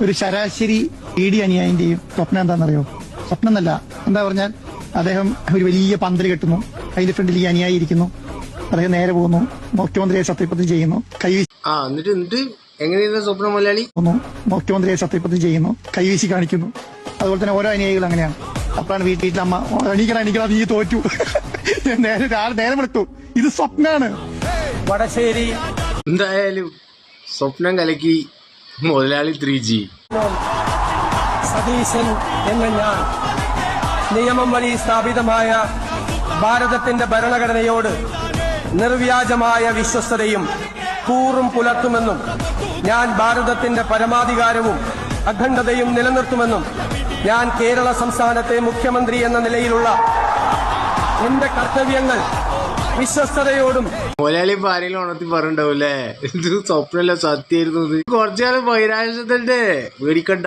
ഒരു ശരാശരി അനുയായിന്റെയും സ്വപ്നം എന്താണെന്നറിയോ? സ്വപ്നം എന്നല്ല, എന്താ പറഞ്ഞാൽ അദ്ദേഹം ഒരു വലിയ പന്തല് കെട്ടുന്നു, അതിന്റെ ഫ്രണ്ടിൽ ഈ അനുയായി ഇരിക്കുന്നു, അദ്ദേഹം നേരെ പോകുന്നു, മുഖ്യമന്ത്രിയെ സത്യപ്രതിജ്ഞ ചെയ്യുന്നു, എന്നിട്ട് എങ്ങനെയായിരുന്നു സ്വപ്നം മലയാളി? മുഖ്യമന്ത്രിയെ സത്യപ്രതിജ്ഞ ചെയ്യുന്നു, കൈവീശി കാണിക്കുന്നു. അതുപോലെ തന്നെ ഓരോ അനുയായികൾ അങ്ങനെയാണ്. അപ്പോഴാണ് വീട്ടിൽ അമ്മ എണീക്കണം നീ തോറ്റു, നേരെ വിളിട്ടു, ഇത് സ്വപ്നാണ്. വടശ്ശേരി എന്തായാലും സ്വപ്നം കലക്കി മുതലാളി 3G. സതീശൻ എന്ന ഞാൻ നിയമം വഴി സ്ഥാപിതമായ ഭാരതത്തിന്റെ ഭരണഘടനയോട് നിർവ്യാജമായ വിശ്വസ്തതയും കൂറും പുലർത്തുമെന്നും ഞാൻ ഭാരതത്തിന്റെ പരമാധികാരവും അഖണ്ഡതയും നിലനിർത്തുമെന്നും ഞാൻ കേരള സംസ്ഥാനത്തെ മുഖ്യമന്ത്രി എന്ന നിലയിലുള്ള എന്റെ കർത്തവ്യങ്ങൾ വിശ്വസ്തയോടും. മുതലാളി ഇപ്പൊ ആരെങ്കിലും ഉണർത്തി പറഞ്ഞിട്ടുണ്ടാവൂല്ലേ, ഇത് സ്വപ്നമല്ല സത്യമായിരുന്നു, കുറച്ചുകാലം ബഹിരാകാശത്തിന്റെ പേടിക്കണ്ട.